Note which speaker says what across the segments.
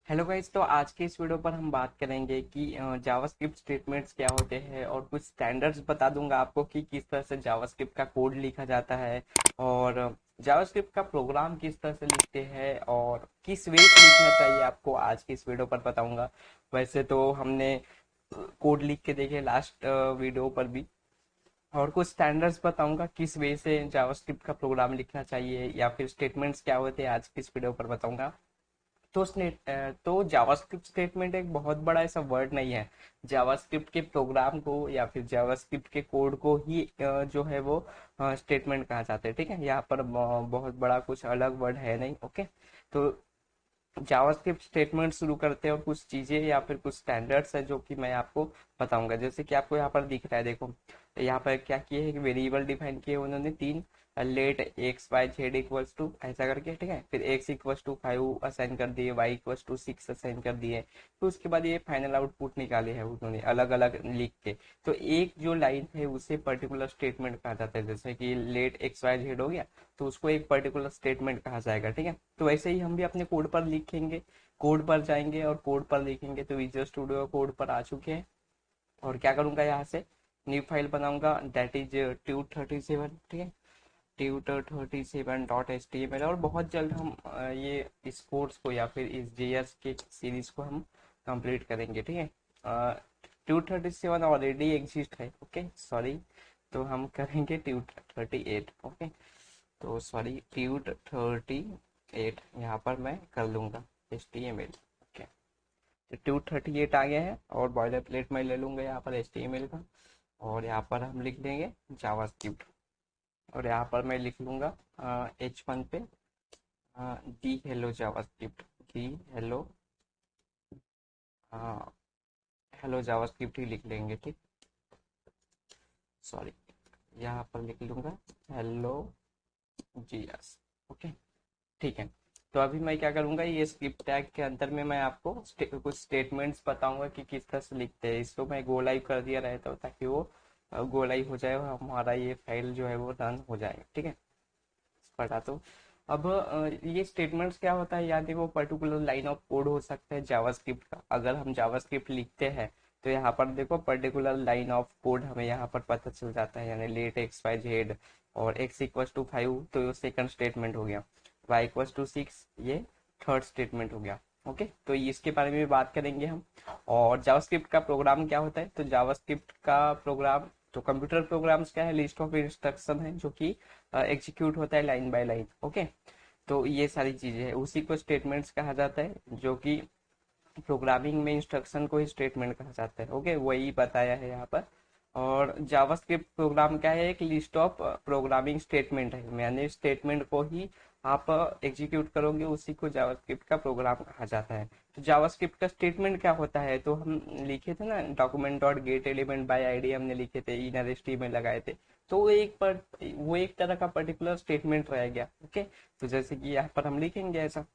Speaker 1: Hello guys. तो आज के इस वीडियो पर हम बात करेंगे कि जावास्क्रिप्ट स्टेटमेंट्स क्या होते हैं और कुछ स्टैंडर्ड्स बता दूंगा आपको कि किस तरह से जावास्क्रिप्ट का कोड लिखा जाता है और जावास्क्रिप्ट का प्रोग्राम किस तरह से लिखते हैं और किस वे से लिखना चाहिए आपको आज की इस वीडियो पर बताऊंगा। वैसे तो हमने कोड लिख के देखे लास्ट वीडियो पर भी, और कुछ स्टैंडर्ड्स बताऊंगा किस वे से जावास्क्रिप्ट का प्रोग्राम लिखना चाहिए या फिर स्टेटमेंट्स क्या होते हैं आज की इस वीडियो पर बताऊंगा। तो जावास्क्रिप्ट स्टेटमेंट एक बहुत बड़ा ऐसा वर्ड नहीं है। जावास्क्रिप्ट के प्रोग्राम को या फिर जावास्क्रिप्ट के कोड को ही जो है वो स्टेटमेंट कहा जाता है। ठीक है, यहाँ पर बहुत बड़ा कुछ अलग वर्ड है नहीं। ओके, तो जावास्क्रिप्ट स्टेटमेंट शुरू करते हैं और कुछ चीजें या फिर कुछ स्टैंडर्ड्स है जो कि मैं आपको बताऊंगा। जैसे कि आपको यहाँ पर दिख रहा है, देखो यहाँ पर क्या किए है कि वेरिएबल डिफाइन किए उन्होंने तीन, let x y z equals to ऐसा करके। ठीक है, फिर एक्स इक्वल्स टू 5 असाइन कर दिए, वाई इक्वल्स टू 6 असाइन कर दिए। तो उसके बाद ये फाइनल आउटपुट निकाले हैं उन्होंने अलग अलग लिख के। तो एक जो लाइन है उसे पर्टिकुलर स्टेटमेंट कहा जाता है। जैसे कि लेट एक्स वाई जेड हो गया तो उसको एक पर्टिकुलर स्टेटमेंट कहा जाएगा। ठीक है, तो वैसे ही हम भी अपने कोड पर लिखेंगे, कोड पर जाएंगे और कोड पर लिखेंगे। तो विजुअल स्टूडियो कोड पर आ चुके हैं और क्या करूंगा, यहाँ से न्यू फाइल बनाऊंगा, दैट इज ट्यूट 37। ठीक है, ट्यूटर37.html। और बहुत जल्द हम ये इस कोर्स को या फिर इस जेएस के सीरीज को हम कंप्लीट करेंगे। ठीक है, ट्यूट 37 ऑलरेडी एग्जिस्ट है। ओके सॉरी, तो हम करेंगे ट्यूट 38। ओके, तो सॉरी ट्यूट 38 यहाँ पर मैं कर लूंगा HTML। ओके, तो ट्यूट 38 आ गया है और बॉयलर प्लेट मैं ले लूंगा यहाँ पर HTML का, और यहाँ पर हम लिख देंगे जावास्क्रिप्ट। और यहाँ पर मैं लिख लूंगा H1 पे दी हेलो जावास्क्रिप्ट, दी हेलो हेलो जावास्क्रिप्ट ही लिख लेंगे। ठीक, सॉरी यहाँ पर लिख लूंगा हेलो जीएस। ओके, ठीक है। तो अभी मैं क्या करूंगा, ये स्क्रिप्ट टैग के अंदर में मैं आपको कुछ स्टेटमेंट्स बताऊंगा कि किस तरह से लिखते हैं। इसको मैं गो लाइव कर दिया रहता हूँ ताकि वो गो लाइव हो जाए और हमारा ये फाइल जो है वो रन हो जाए। ठीक है, पढ़ा तो अब ये स्टेटमेंट्स क्या होता है, या देखो पर्टिकुलर लाइन ऑफ कोड हो सकता है जावास्क्रिप्ट का। अगर हम जावास्क्रिप्ट लिखते हैं तो यहाँ पर देखो पर्टिकुलर लाइन ऑफ कोड हमें यहाँ पर पता चल जाता है, यानी लेट एक्स वाई जेड और एक्स इक्वल्स टू 5 तो ये सेकंड स्टेटमेंट हो गया, वाई इक्वल्स टू 6 ये थर्ड स्टेटमेंट हो गया। ओके, तो इसके बारे में बात करेंगे हम। और जावास्क्रिप्ट का प्रोग्राम क्या होता है, तो जावास्क्रिप्ट का प्रोग्राम, तो कंप्यूटर प्रोग्राम्स क्या है, लिस्ट ऑफ इंस्ट्रक्शन है जो कि एग्जीक्यूट होता है लाइन बाय लाइन। ओके, तो ये सारी चीजें हैं, उसी को स्टेटमेंट्स कहा जाता है, जो कि प्रोग्रामिंग में इंस्ट्रक्शन को ही स्टेटमेंट कहा जाता है। ओके, वही बताया है यहाँ पर। और जावास्क्रिप्ट प्रोग्राम क्या है, एक लिस्ट ऑफ प्रोग्रामिंग स्टेटमेंट है, यानी स्टेटमेंट को ही आप एग्जीक्यूट करोगे, उसी को जावास्क्रिप्ट का प्रोग्राम कहा जाता है। तो जावास्क्रिप्ट का स्टेटमेंट क्या होता है, तो हम लिखे थे ना document dot get element by ID, हमने लिखे थे, इनर एचटीएमएल लगाए थे। तो वो एक तरह का पर्टिकुलर स्टेटमेंट रह गया। ओके, तो जैसे कि यहाँ पर हम लिखेंगे ऐसा,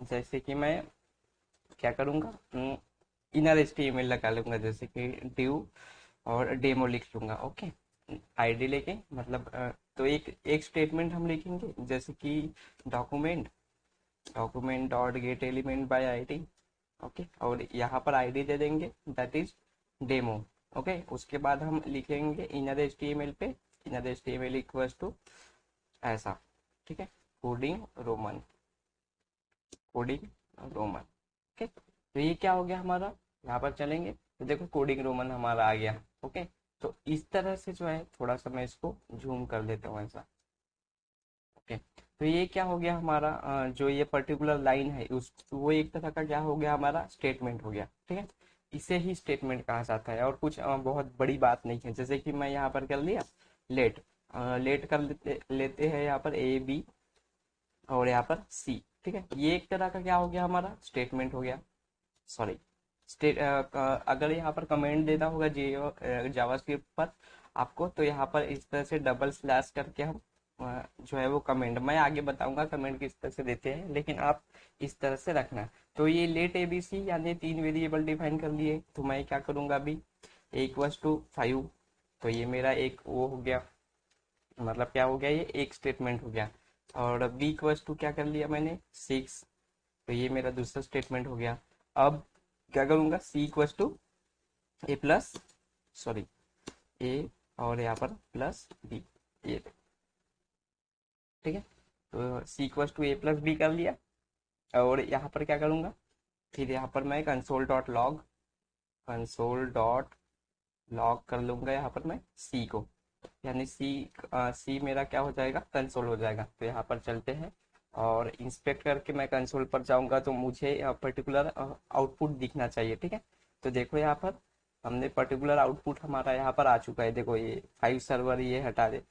Speaker 1: जैसे कि मैं क्या करूंगा, इनर एचटीएमएल लगा लूंगा, जैसे कि ड्यू और डेमो लिख लूंगा। ओके, आईडी लेके मतलब तो एक स्टेटमेंट हम लिखेंगे, जैसे कि document document dot get element by ID. Okay, और यहाँ पर आईडी दे देंगे, दैट इज डेमो। ओके, उसके बाद हम लिखेंगे इनर एचटीएमएल पे, इनर एचटीएमएल इक्वल्स टू ऐसा। ठीक है, coding Roman, coding Roman. Okay, तो ये क्या हो गया हमारा, यहाँ पर चलेंगे तो देखो कोडिंग रोमन हमारा आ गया। ओके, तो इस तरह से जो है, थोड़ा सा मैं इसको जूम कर देता हूँ ऐसा। ओके, तो ये क्या हो गया हमारा, जो ये पर्टिकुलर लाइन है उस वो एक तरह का क्या हो गया हमारा, स्टेटमेंट हो गया। ठीक है, इसे ही स्टेटमेंट कहा जाता है और कुछ बहुत बड़ी बात नहीं है। जैसे कि मैं यहाँ पर कर लिया लेट, लेट कर लेते हैं यहाँ पर A B और यहाँ पर C। ठीक है, ये एक तरह का क्या हो गया हमारा, स्टेटमेंट हो गया। सॉरी, अगर यहाँ पर कमेंट देना होगा जावास्क्रिप्ट पर आपको, तो यहाँ पर इस तरह से डबल स्लैश करके हम जो है वो कमेंट, मैं आगे बताऊंगा कमेंट किस तरह से देते हैं, लेकिन आप इस तरह से रखना। तो ये लेट ABC यानी तीन वेरिएबल डिफाइन कर लिए, तो मैं क्या करूंगा अभी, A = 5, तो ये मेरा एक वो हो गया, मतलब क्या हो गया, ये एक स्टेटमेंट हो गया। और B = क्या कर लिया मैंने, 6, तो ये मेरा दूसरा स्टेटमेंट हो गया। अब क्या करूँगा, C equals to A plus, sorry, A और यहाँ पर प्लस बी, ये ठीक है। तो C equals to A plus B कर लिया। और यहाँ पर क्या करूँगा, फिर यहाँ पर मैं कंसोल डॉट लॉग कर लूँगा यहाँ पर मैं सी को, यानी सी मेरा क्या हो जाएगा, कंसोल हो जाएगा। तो यहाँ पर चलते हैं और इंस्पेक्ट करके मैं कंसोल पर जाऊँगा तो मुझे पर्टिकुलर आउटपुट दिखना चाहिए, ठीक है। तो देखो यहाँ पर हमने पर्टिकुलर आउटपुट हमारा यहाँ पर आ चुका है। देखो ये 5 सर्वर ये हटा दे,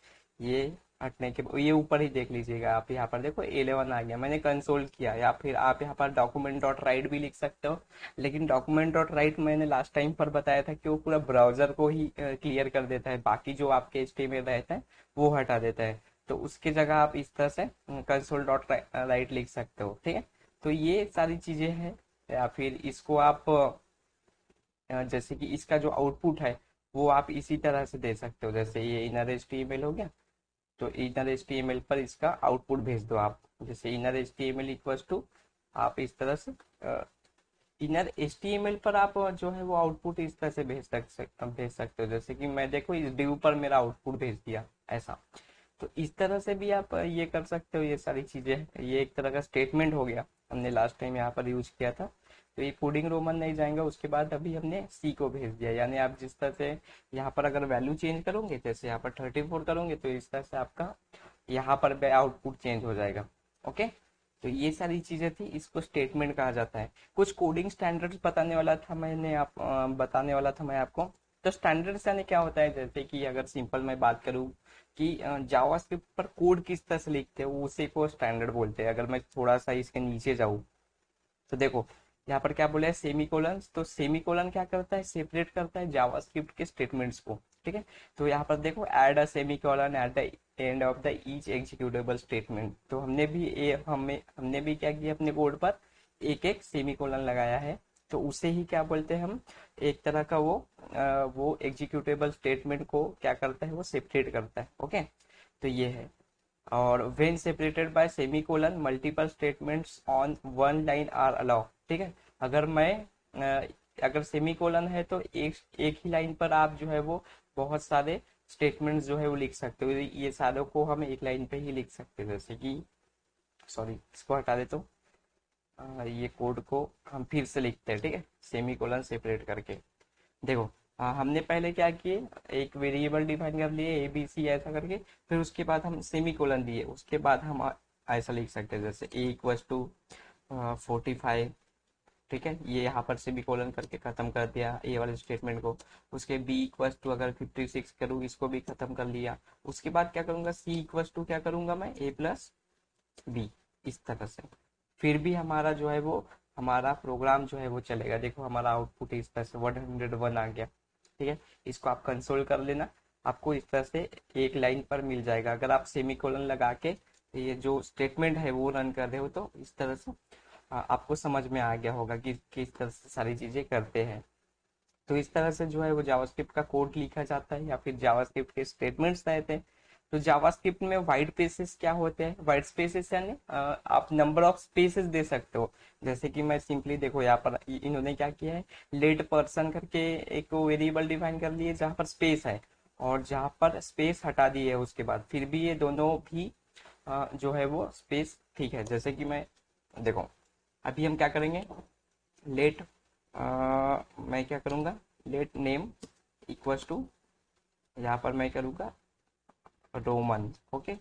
Speaker 1: ये हटने के ये ऊपर ही देख लीजिएगा आप, यहाँ पर देखो 11 आ गया, मैंने कंसोल किया। या फिर आप यहाँ पर डॉक्यूमेंट डॉट राइट भी लिख सकते हो, लेकिन डॉक्यूमेंट डॉट राइट मैंने लास्ट टाइम पर बताया था कि वो पूरा ब्राउजर को ही क्लियर कर देता है, बाकी जो आपके एचटीएमएल रहता है वो हटा देता है। तो उसकी जगह आप इस तरह से कंसोल डॉट राइट लिख सकते हो, ठीक है। तो ये सारी चीजें हैं। या फिर इसको आप जैसे कि इसका जो आउटपुट है वो आप इसी तरह से दे सकते हो, जैसे ये इनर एचटीएमएल हो गया, तो इनर एचटीएमएल पर इसका आउटपुट भेज दो आप। जैसे इनर एचटीएमएल इक्वल्स टू, आप इस तरह से इनर एचटीएमएल पर आप जो है वो आउटपुट इस तरह से भेज सकते हो। जैसे कि मैं देखो इस डिव पर मेरा आउटपुट भेज दिया ऐसा। तो इस तरह से भी आप ये कर सकते हो। ये सारी चीजें हैं। ये एक तरह का स्टेटमेंट हो गया, हमने लास्ट टाइम यहाँ पर यूज किया था। तो ये कोडिंग रोमन नहीं जाएगा, उसके बाद अभी हमने सी को भेज दिया। यानी आप जिस तरह से यहाँ पर अगर वैल्यू चेंज करोगे, जैसे यहाँ पर 34 करोगे, तो इस तरह से आपका यहाँ पर भी आउटपुट चेंज हो जाएगा। ओके, तो ये सारी चीजें थी, इसको स्टेटमेंट कहा जाता है। कुछ कोडिंग स्टैंडर्ड्स बताने वाला था मैं आपको। तो स्टैंडर्ड्स यानी क्या होता है, जैसे कि अगर सिंपल मैं बात करूँ कि जावास्क्रिप्ट पर कोड किस तरह से लिखते हैं, वो उसी को स्टैंडर्ड बोलते हैं। अगर मैं थोड़ा सा इसके नीचे जाऊँ तो देखो यहाँ पर क्या बोला है, सेमीकोलन। तो सेमीकोलन क्या करता है, सेपरेट करता है जावास्क्रिप्ट के स्टेटमेंट्स को, ठीक है। तो यहाँ पर देखो add a semicolon at the end of the each executable statement. तो हमने भी क्या किया, अपने कोड पर एक एक सेमीकोलन लगाया है। तो उसे ही क्या बोलते हैं हम, एक तरह का वो एग्जीक्यूटेबल स्टेटमेंट को क्या करता है, वो सेपरेट करता है। ओके, तो ये है। और when separated by semicolon multiple statements on one line are allow, ठीक है। अगर मैं अगर सेमीकोलन है तो एक एक ही लाइन पर आप जो है वो बहुत सारे स्टेटमेंट्स जो है वो लिख सकते हो। ये सारों को हम एक लाइन पे ही लिख सकते हैं। जैसे कि, सॉरी, इसको हटा देता हूँ। ये कोड को हम फिर से लिखते हैं, ठीक है, सेमीकोलन सेपरेट करके। देखो हमने पहले क्या किए, एक वेरिएबल डिफाइन कर लिए ए बी सी ऐसा करके, फिर उसके बाद हम सेमी कोलन दिए, उसके बाद हम ऐसा लिख सकते हैं जैसे ए इक्वस टू 45, ठीक है। ये यहाँ पर सेमी कोलन करके खत्म कर दिया ए वाले स्टेटमेंट को। उसके बी इक्वस टू अगर 56 करूँ, इसको भी खत्म कर लिया। उसके बाद क्या करूंगा, सी इक्वस टू क्या करूंगा मैं, ए प्लस बी, इस तरह से। फिर भी हमारा जो है वो हमारा प्रोग्राम जो है वो चलेगा। देखो हमारा आउटपुट इस तरह से 101 आ गया, ठीक है। इसको आप कंसोल कर लेना, आपको इस तरह से एक लाइन पर मिल जाएगा। अगर आप सेमीकोलन लगा के ये जो स्टेटमेंट है वो रन कर रहे हो तो इस तरह से आपको समझ में आ गया होगा कि किस तरह से सारी चीजें करते हैं। तो इस तरह से जो है वो जावास्क्रिप्ट का कोड लिखा जाता है, या फिर जावास्क्रिप्ट के स्टेटमेंट्स रहते हैं। तो जावास्क्रिप्ट में वाइट स्पेसेस क्या होते हैं, वाइट स्पेसेस यानी आप नंबर ऑफ स्पेसेस दे सकते हो। जैसे कि मैं सिंपली देखो यहाँ पर इन्होंने क्या किया है, लेट पर्सन करके एक वेरिएबल डिफाइन कर लिए जहाँ पर स्पेस है, और जहाँ पर स्पेस हटा दी है उसके बाद, फिर भी ये दोनों भी जो है वो स्पेस ठीक है। जैसे कि मैं देखो अभी हम क्या करेंगे, लेट मैं क्या करूंगा, लेट नेम इक्वल्स टू, यहाँ पर मैं करूंगा रोमन, ओके।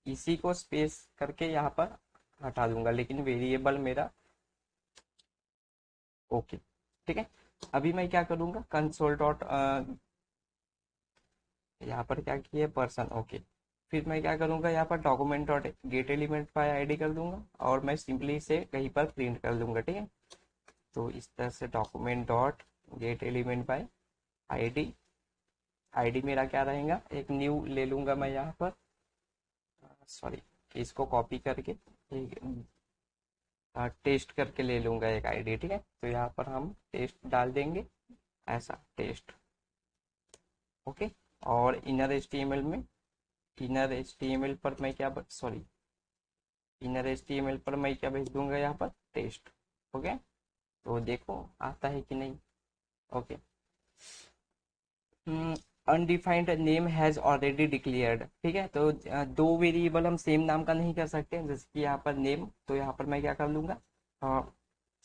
Speaker 1: इसी को स्पेस करके यहाँ पर हटा दूंगा, लेकिन वेरिएबल मेरा ओके, ठीक है। अभी मैं क्या करूंगा, कंसोल डॉट यहाँ पर क्या किया, पर्सन, ओके। फिर मैं क्या करूंगा, यहाँ पर document dot get element by ID कर दूंगा, और मैं सिंपली इसे कहीं पर प्रिंट कर दूंगा, ठीक है। तो इस तरह से document dot get element by ID, ID मेरा क्या रहेगा, एक न्यू ले लूंगा मैं यहाँ पर, सॉरी, इसको कॉपी करके एक टेस्ट करके ले लूंगा एक आईडी, ठीक है। तो यहाँ पर हम टेस्ट डाल देंगे, ऐसा टेस्ट, ओके। और इनर एचटीएमएल में, इनर एचटीएमएल पर मैं क्या, सॉरी, इनर HTML पर मैं क्या भेज दूंगा यहाँ पर, टेस्ट। ओके, तो देखो आता है कि नहीं। Okay, undefined name has already declared. ठीक है, तो दो वेरिएबल हम सेम नाम का नहीं कर सकते, जैसे कि यहाँ पर नेम, तो यहाँ पर मैं क्या कर लूंगा,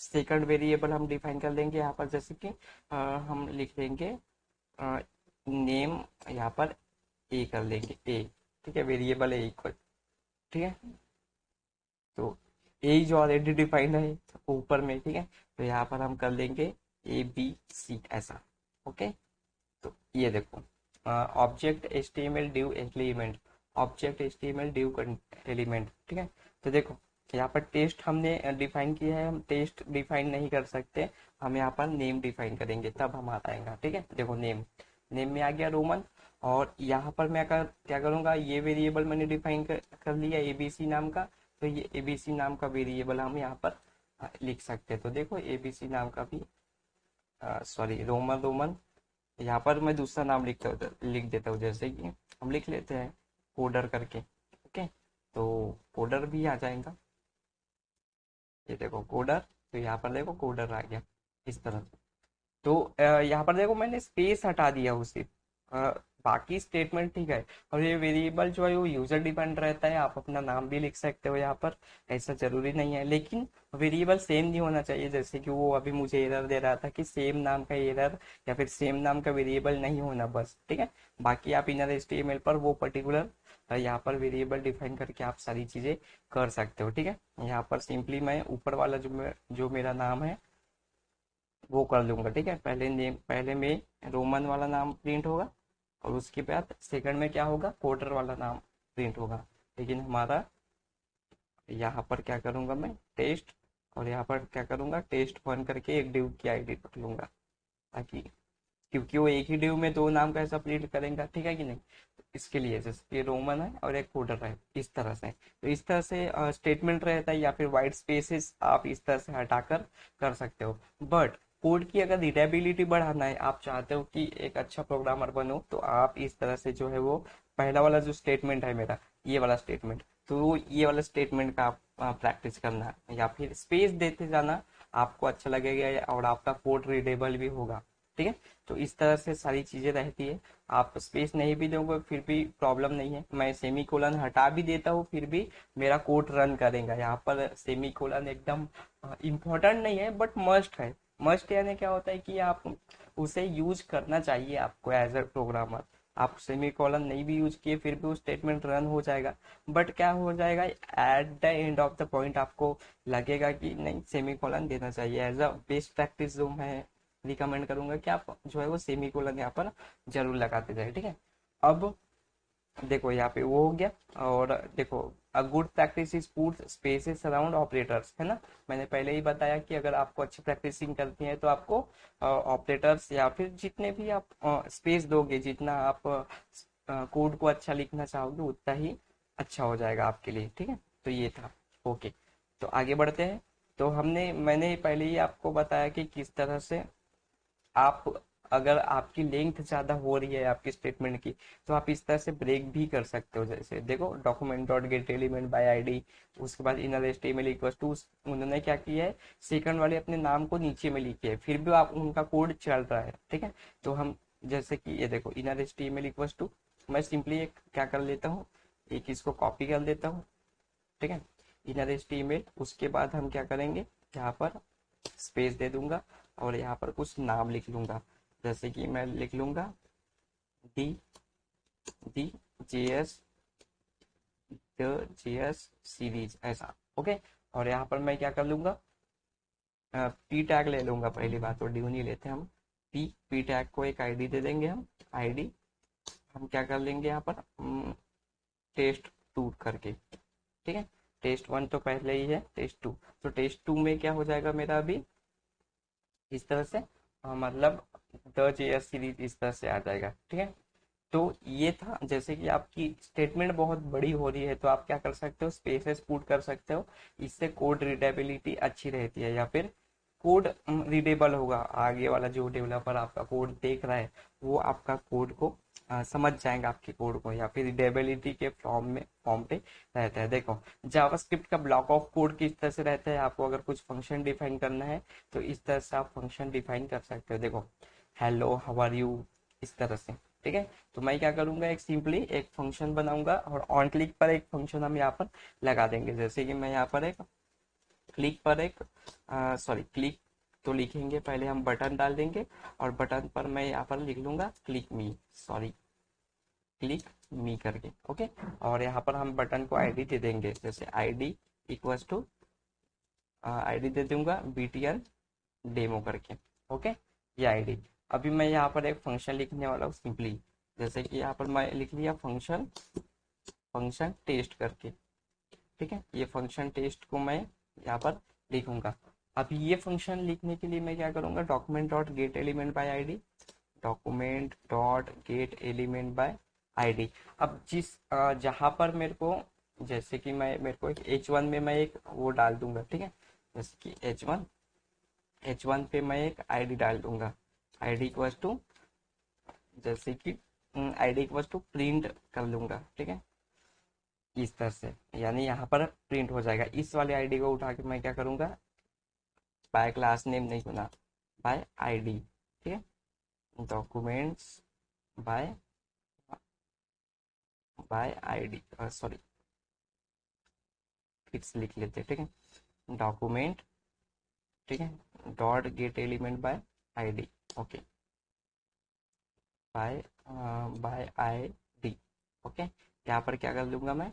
Speaker 1: सेकंड वेरिएबल हम डिफाइन कर लेंगे यहाँ पर, जैसे कि हम लिख लेंगे नेम, यहाँ पर ए कर लेंगे, ए। ठीक है, वेरिएबल ए इक्वल। ठीक है, तो ए जो ऑलरेडी डिफाइंड है ऊपर में, ठीक है, तो यहाँ पर हम कर लेंगे ABC ऐसा। ओके, तो ये देखो, object HTML div element, object HTML div element. ठीक है, तो देखो यहाँ पर टेस्ट हमने डिफाइन किया है, हम टेस्ट डिफाइन नहीं कर सकते, हम यहाँ पर नेम डिफाइन करेंगे तब हमारा आएगा। ठीक है, देखो नेम, नेम में आ गया रोमन, और यहाँ पर मैं क्या करूँगा, ये वेरिएबल मैंने डिफाइन कर लिया ABC नाम का, तो ये ABC नाम का वेरिएबल हम यहाँ पर लिख सकते हैं। तो देखो ABC नाम का भी, सॉरी, रोमन रोमन, यहाँ पर मैं दूसरा नाम लिख देता हूँ, जैसे कि हम लिख लेते हैं कोडर करके। ओके, तो कोडर भी आ जाएगा, ये देखो कोडर, तो यहाँ पर देखो कोडर आ गया इस तरह से। तो यहाँ पर देखो मैंने स्पेस हटा दिया उसे, बाकी स्टेटमेंट ठीक है। और ये वेरिएबल जो है वो यूजर डिपेंड रहता है, आप अपना नाम भी लिख सकते हो यहाँ पर, ऐसा जरूरी नहीं है, लेकिन वेरिएबल सेम नहीं होना चाहिए। जैसे कि वो अभी मुझे एरर दे रहा था कि सेम नाम का एरर, या फिर सेम नाम का वेरिएबल नहीं होना बस। ठीक है, बाकी आप इनर HTML पर वो पर्टिकुलर यहाँ पर वेरिएबल डिफाइन करके आप सारी चीजें कर सकते हो। ठीक है, यहाँ पर सिंपली मैं ऊपर वाला जो मेरा नाम है वो कर लूंगा। ठीक है, पहले नेम, पहले में रोमन वाला नाम प्रिंट होगा, और उसके बाद सेकंड में क्या होगा, कोडर वाला नाम प्रिंट होगा। लेकिन हमारा यहाँ पर क्या करूंगा मैं, टेस्ट, और यहाँ पर क्या करूंगा, टेस्ट 1 करके एक डिव की आईडी रख लूंगा, ताकि, क्योंकि वो एक ही डिव में दो नाम कैसा प्रिंट करेगा, ठीक है कि नहीं। तो इसके लिए जैसे ये रोमन है और एक कोडर है, इस तरह से, तो इस तरह से स्टेटमेंट रहता है, या फिर वाइट स्पेसेस आप इस तरह से हटाकर कर सकते हो। बट कोड की अगर रीडेबिलिटी बढ़ाना है, आप चाहते हो कि एक अच्छा प्रोग्रामर बनो, तो आप इस तरह से जो है वो पहला वाला जो स्टेटमेंट है मेरा, ये वाला स्टेटमेंट, तो ये वाला स्टेटमेंट का आप प्रैक्टिस करना है, या फिर स्पेस देते जाना, आपको अच्छा लगेगा और आपका कोड रीडेबल भी होगा। ठीक है, तो इस तरह से सारी चीजें रहती है। आप स्पेस नहीं भी दोगे फिर भी प्रॉब्लम नहीं है, मैं सेमी कोलन हटा भी देता हूँ फिर भी मेरा कोड रन करेगा। यहाँ पर सेमी कोलन एकदम इम्पोर्टेंट नहीं है, बट मस्ट है। मस्ट यानी क्या होता है कि आप उसे यूज करना चाहिए आपको एज अ प्रोग्रामर। आप सेमी कॉलन नहीं भी यूज किए फिर भी वो स्टेटमेंट रन हो जाएगा, बट क्या हो जाएगा, at the end of the point आपको लगेगा कि नहीं, सेमी कॉलन देना चाहिए। एज अ बेस्ट प्रैक्टिस जो मैं रिकमेंड करूंगा कि आप जो है वो सेमी कोलन यहाँ पर जरूर लगाते जाए। ठीक है, अब देखो यहाँ पे वो हो गया, और देखो a good practice is put spaces around operators, है ना। मैंने पहले ही बताया कि अगर आपको अच्छी प्रैक्टिसिंग करती है तो आपको ऑपरेटर्स या फिर जितने भी आप स्पेस दोगे, जितना आप कोड को अच्छा लिखना चाहोगे उतना ही अच्छा हो जाएगा आपके लिए। ठीक है, तो ये था। ओके, तो आगे बढ़ते हैं। तो मैंने पहले ही आपको बताया कि किस तरह से आप, अगर आपकी लेंथ ज्यादा हो रही है आपकी स्टेटमेंट की, तो आप इस तरह से ब्रेक भी कर सकते हो। जैसे देखो document dot get element by ID, उसके बाद इनर एचटीएमएल इक्वल्स टू, उन्होंने क्या किया है, सेकंड वाले अपने नाम को नीचे में लिखे है, फिर भी आप उनका कोड चल रहा है। ठीक है, तो हम जैसे कि ये देखो इनर एचटीएमएल इक्वल्स टू, मैं सिंपली एक क्या कर लेता हूँ, एक इसको कॉपी कर लेता हूँ। ठीक है, इनर एचटीएमएल, उसके बाद हम क्या करेंगे, यहाँ पर स्पेस दे दूंगा, और यहाँ पर कुछ नाम लिख लूंगा, जैसे कि मैं लिख लूंगा D D JS, the JS series ऐसा। ओके, और यहाँ पर मैं क्या कर लूंगा, पी टैग ले लूंगा, पहली बात तो ड्यू नहीं लेते हम, पी पी टैग को एक आईडी दे देंगे हम, आईडी हम क्या कर लेंगे यहाँ पर, टेस्ट 2 करके। ठीक है, टेस्ट 1 तो पहले ही है, टेस्ट 2, तो टेस्ट 2 में क्या हो जाएगा मेरा अभी इस तरह से, मतलब द जेएस सीरीज इस तरह से आ जाएगा। ठीक है, तो ये था। जैसे कि आपकी स्टेटमेंट बहुत बड़ी हो रही है तो आप क्या कर सकते हो, स्पेसेस पुट कर सकते हो, इससे कोड रीडेबिलिटी अच्छी रहती है। या फिर कोड रीडेबल होगा, आगे वाला जो डेवलपर आपका कोड देख रहा है वो आपका कोड को समझ जाएंगे आपके कोड को, या फिर रीडेबिलिटी के फॉर्म पे रहता है। देखो जावास्क्रिप्ट का ब्लॉक ऑफ कोड किस तरह से रहता है, आपको अगर कुछ फंक्शन डिफाइन करना है तो इस तरह से आप फंक्शन डिफाइन कर सकते हो। देखो हेलो हाउ आर यू, इस तरह से, ठीक है। तो मैं क्या करूंगा, एक सिंपली एक फंक्शन बनाऊंगा और ऑन क्लिक पर एक फंक्शन हम यहाँ पर लगा देंगे। जैसे कि मैं यहाँ पर एक क्लिक पर एक सॉरी क्लिक तो लिखेंगे, पहले हम बटन डाल देंगे और बटन पर मैं यहाँ पर लिख लूंगा क्लिक मी, सॉरी क्लिक मी करके, ओके। और यहाँ पर हम बटन को आईडी दे देंगे, जैसे आईडी इक्वल्स टू आईडी दे दूंगा BTN डेमो करके, ओके, ये आईडी। अभी मैं यहाँ पर एक फंक्शन लिखने वाला हूँ सिंपली, जैसे कि यहाँ पर मैं लिख लिया फंक्शन फंक्शन टेस्ट करके, ठीक है। ये फंक्शन टेस्ट को मैं यहाँ पर लिखूंगा। अभी ये फंक्शन लिखने के लिए मैं क्या करूंगा, document dot get element by ID, document dot get element by ID. अब जहां पर मेरे को, जैसे कि मैं मेरे को एक H1 में मैं एक वो डाल दूंगा, ठीक है। जैसे कि H1 पे मैं एक आईडी डाल दूंगा, आईडी इक्वल्स टू, जैसे कि आईडी इक्वल्स टू प्रिंट कर लूंगा, ठीक है, इस तरह से, यानी यहाँ पर प्रिंट हो जाएगा। इस वाले आईडी को उठा के मैं क्या करूंगा, बाय क्लास नेम नहीं होना, बाय आईडी, ठीक है, documents by by ID, sorry फिर से लिख लेते, ठीक है, डॉक्यूमेंट, ठीक है, dot get element by ID, okay, by by ID, okay. यहाँ पर क्या कर लूंगा मैं,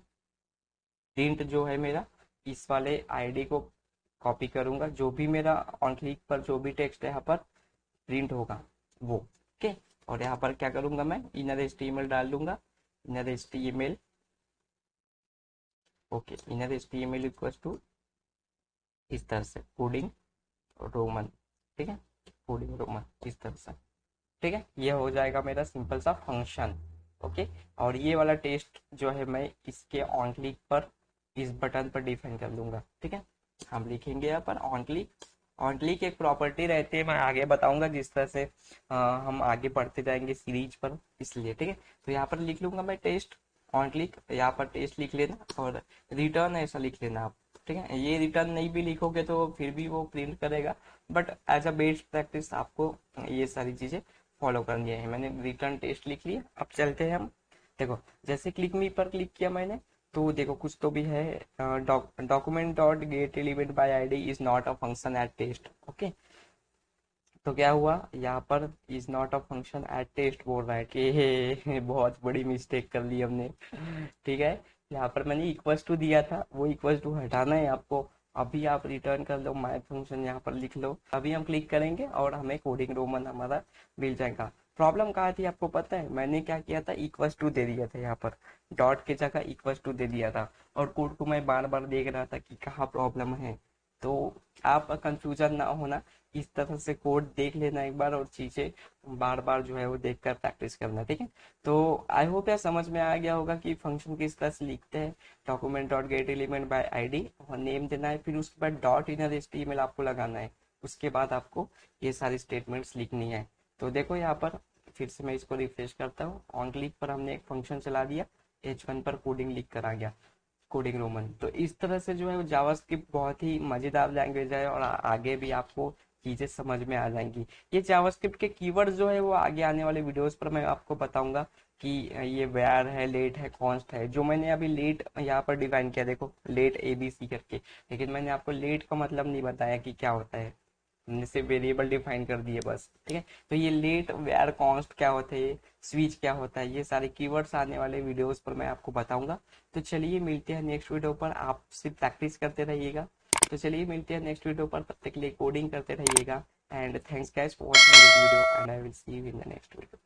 Speaker 1: प्रिंट जो है मेरा, इस वाले आईडी को कॉपी करूंगा, जो भी मेरा ऑन क्लिक पर जो भी टेक्स्ट यहाँ पर प्रिंट होगा वो, ओके। और यहाँ पर क्या करूंगा मैं, इनर HTML डाल दूंगा, inner HTML, okay, inner HTML equals to इस तरह से कोडिंग रोमन, ठीक है, कोडिंग रोमन इस तरह से, ठीक है। ये हो जाएगा मेरा सिंपल सा फंक्शन, ओके। और ये वाला टेस्ट जो है मैं इसके ऑन क्लिक पर इस बटन पर डिफाइन कर लूंगा, ठीक है। हम लिखेंगे यहाँ पर ऑन क्लिक, ऑन क्लिक एक प्रॉपर्टी रहती है, मैं आगे बताऊंगा जिस तरह से हम आगे बढ़ते जाएंगे सीरीज पर, इसलिए, ठीक है। तो यहाँ पर लिख लूंगा मैं टेस्ट ऑन क्लिक, यहाँ पर टेस्ट लिख लेना और रिटर्न ऐसा लिख लेना आप, ठीक है। ये रिटर्न नहीं भी लिखोगे तो फिर भी वो प्रिंट करेगा, but as a best practice आपको ये सारी चीजें फॉलो करनी है। मैंने रिटर्न टेस्ट लिख लिया, अब चलते हैं हम। देखो जैसे क्लिक मी पर क्लिक किया मैंने, तो देखो कुछ तो भी है, document dot get element by ID is not a function at test, okay. तो क्या हुआ, यहाँ पर is not a function at test बोल रहा है कि बहुत बड़ी मिस्टेक कर ली हमने, ठीक है। यहाँ पर मैंने इक्वल्स टू दिया था, वो इक्वल्स टू हटाना है आपको। अभी आप रिटर्न कर लो, माय फंक्शन यहाँ पर लिख लो, अभी हम क्लिक करेंगे और हमें कोडिंग रोमन हमारा मिल जाएगा। प्रॉब्लम कहाँ थी आपको पता है, मैंने क्या किया था, इक्वल्स टू दे दिया था, यहाँ पर डॉट की जगह इक्वल्स टू दे दिया था, और कोड को मैं बार बार देख रहा था कि कहाँ प्रॉब्लम है। तो आप कंफ्यूजन ना होना, इस तरह से कोड देख लेना एक बार और चीजें बार बार जो है वो देख कर प्रैक्टिस करना, ठीक है। तो आई होप यार समझ में आ गया होगा कि फंक्शन किस तरह से लिखते हैं। Document dot get element by ID और नेम देना है, फिर उसके बाद डॉट इनर HTML आपको लगाना है, उसके बाद आपको ये सारी स्टेटमेंट्स लिखनी है। तो देखो यहाँ पर फिर से मैं इसको रिफ्रेश करता हूँ, ऑन क्लिक पर हमने एक फंक्शन चला दिया, H1 पर कोडिंग लिख कर आ गया, कोडिंग रोमन। तो इस तरह से जो है जावास्क्रिप्ट बहुत ही मजेदार लैंग्वेज है और आगे भी आपको चीजें समझ में आ जाएंगी। ये जावास्क्रिप्ट के कीवर्ड जो है वो आगे आने वाले वीडियोस पर मैं आपको बताऊंगा कि ये वेयर है, लेट है, कॉन्स्ट है। जो मैंने अभी लेट यहाँ पर डिफाइन किया, देखो लेट ABC करके, लेकिन मैंने आपको लेट का मतलब नहीं बताया कि क्या होता है, हमने सिर्फ वेरिएबल डिफाइन कर दिए बस, ठीक है। तो ये लेट वेयर कॉन्स्ट क्या होता है, स्विच क्या होता है, ये सारे कीवर्ड्स आने वाले वीडियोस पर मैं आपको बताऊंगा। तो चलिए मिलते हैं नेक्स्ट वीडियो पर, आप सिर्फ प्रैक्टिस करते रहिएगा। तो चलिए मिलते हैं नेक्स्ट वीडियो पर, तब तक के लिए कोडिंग करते रहिएगा। And thanks guys for watching this video and I will see you in the next video.